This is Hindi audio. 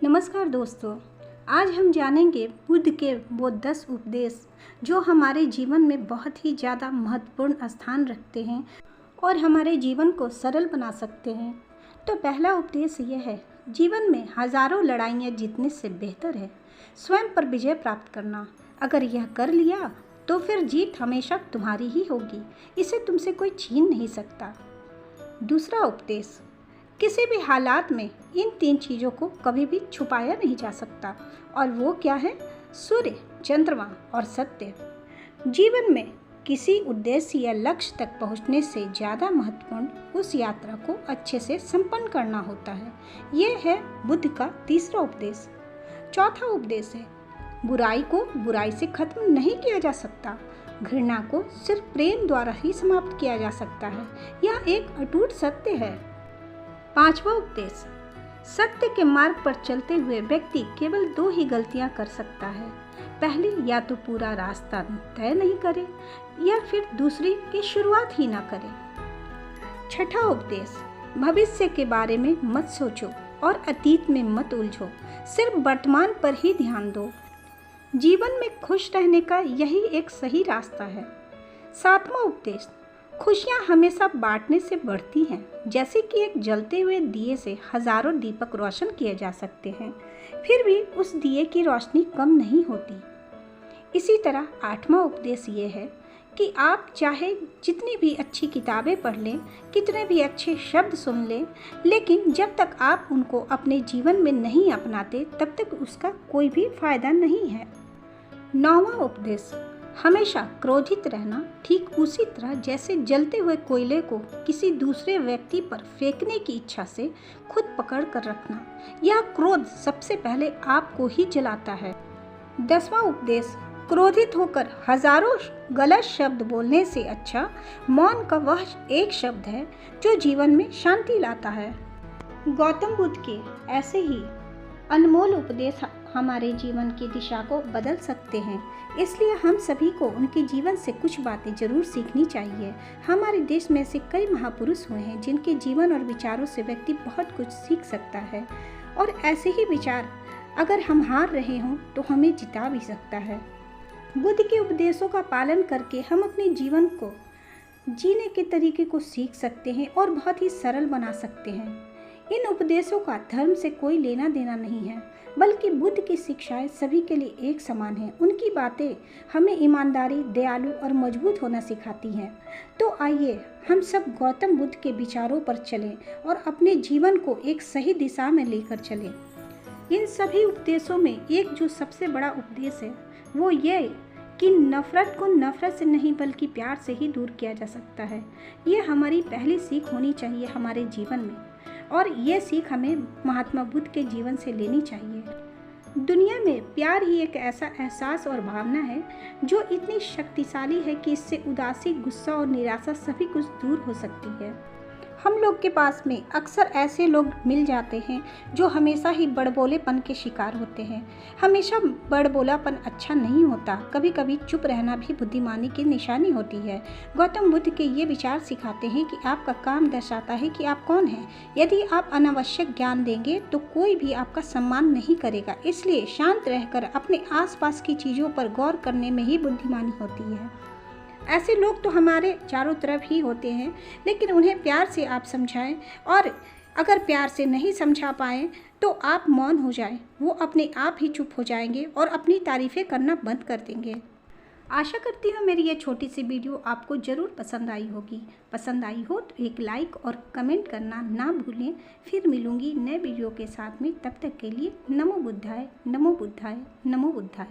नमस्कार दोस्तों, आज हम जानेंगे बुद्ध के वो 10 उपदेश जो हमारे जीवन में बहुत ही ज़्यादा महत्वपूर्ण स्थान रखते हैं और हमारे जीवन को सरल बना सकते हैं। तो पहला उपदेश यह है, जीवन में हज़ारों लड़ाइयाँ जीतने से बेहतर है स्वयं पर विजय प्राप्त करना। अगर यह कर लिया तो फिर जीत हमेशा तुम्हारी ही होगी, इसे तुमसे कोई छीन नहीं सकता। दूसरा उपदेश, किसी भी हालात में इन 3 चीज़ों को कभी भी छुपाया नहीं जा सकता, और वो क्या है? सूर्य, चंद्रमा और सत्य। जीवन में किसी उद्देश्य या लक्ष्य तक पहुंचने से ज़्यादा महत्वपूर्ण उस यात्रा को अच्छे से संपन्न करना होता है। ये है बुद्ध का तीसरा उपदेश। चौथा उपदेश है, बुराई को बुराई से खत्म नहीं किया जा सकता, घृणा को सिर्फ प्रेम द्वारा ही समाप्त किया जा सकता है। यह एक अटूट सत्य है। पांचवा उपदेश, सत्य के मार्ग पर चलते हुए व्यक्ति केवल 2 ही गलतियां कर सकता है। पहली, या तो पूरा रास्ता तय नहीं करे या फिर दूसरी की शुरुआत ही ना करे। छठा उपदेश, भविष्य के बारे में मत सोचो और अतीत में मत उलझो, सिर्फ वर्तमान पर ही ध्यान दो। जीवन में खुश रहने का यही एक सही रास्ता है। सातवां उपदेश, खुशियाँ हमेशा बांटने से बढ़ती हैं। जैसे कि एक जलते हुए दिए से हजारों दीपक रोशन किए जा सकते हैं, फिर भी उस दिए की रोशनी कम नहीं होती। इसी तरह 8वां उपदेश ये है कि आप चाहे जितनी भी अच्छी किताबें पढ़ लें, कितने भी अच्छे शब्द सुन लें, लेकिन जब तक आप उनको अपने जीवन में नहीं अपनाते तब तक उसका कोई भी फायदा नहीं है। 9वां उपदेश, हमेशा क्रोधित रहना, ठीक उसी तरह जैसे जलते हुए कोयले को किसी दूसरे व्यक्ति पर फेंकने की इच्छा से खुद पकड़ कर रखना। यह क्रोध सबसे पहले आपको ही जलाता है। 10वां उपदेश, क्रोधित होकर हजारों गलत शब्द बोलने से अच्छा मौन का वह एक शब्द है जो जीवन में शांति लाता है। गौतम बुद्ध के ऐसे ही अनमोल उपदेश हमारे जीवन की दिशा को बदल सकते हैं, इसलिए हम सभी को उनके जीवन से कुछ बातें जरूर सीखनी चाहिए। हमारे देश में से कई महापुरुष हुए हैं जिनके जीवन और विचारों से व्यक्ति बहुत कुछ सीख सकता है, और ऐसे ही विचार अगर हम हार रहे हों तो हमें जिता भी सकता है। बुद्ध के उपदेशों का पालन करके हम अपने जीवन को जीने के तरीके को सीख सकते हैं और बहुत ही सरल बना सकते हैं। इन उपदेशों का धर्म से कोई लेना देना नहीं है, बल्कि बुद्ध की शिक्षाएं सभी के लिए एक समान हैं। उनकी बातें हमें ईमानदारी, दयालु और मजबूत होना सिखाती हैं। तो आइए हम सब गौतम बुद्ध के विचारों पर चलें और अपने जीवन को एक सही दिशा में लेकर चलें। इन सभी उपदेशों में एक जो सबसे बड़ा उपदेश है वो ये कि नफ़रत को नफ़रत से नहीं बल्कि प्यार से ही दूर किया जा सकता है। ये हमारी पहली सीख होनी चाहिए हमारे जीवन में, और ये सीख हमें महात्मा बुद्ध के जीवन से लेनी चाहिए। दुनिया में प्यार ही एक ऐसा एहसास और भावना है जो इतनी शक्तिशाली है कि इससे उदासी, गुस्सा और निराशा सभी कुछ दूर हो सकती है। हम लोग के पास में अक्सर ऐसे लोग मिल जाते हैं जो हमेशा ही बड़बोलेपन के शिकार होते हैं। हमेशा बड़बोलापन अच्छा नहीं होता, कभी कभी चुप रहना भी बुद्धिमानी की निशानी होती है। गौतम बुद्ध के ये विचार सिखाते हैं कि आपका काम दर्शाता है कि आप कौन हैं। यदि आप अनावश्यक ज्ञान देंगे तो कोई भी आपका सम्मान नहीं करेगा, इसलिए शांत रहकर अपने आसपास की चीज़ों पर गौर करने में ही बुद्धिमानी होती है। ऐसे लोग तो हमारे चारों तरफ ही होते हैं, लेकिन उन्हें प्यार से आप समझाएं, और अगर प्यार से नहीं समझा पाएँ तो आप मौन हो जाएं। वो अपने आप ही चुप हो जाएंगे और अपनी तारीफ़ें करना बंद कर देंगे। आशा करती हूँ मेरी ये छोटी सी वीडियो आपको ज़रूर पसंद आई होगी। पसंद आई हो तो एक लाइक और कमेंट करना ना भूलें। फिर मिलूँगी नए वीडियो के साथ में, तब तक के लिए नमो बुद्धाय, नमो बुद्धाय, नमो बुद्धाय।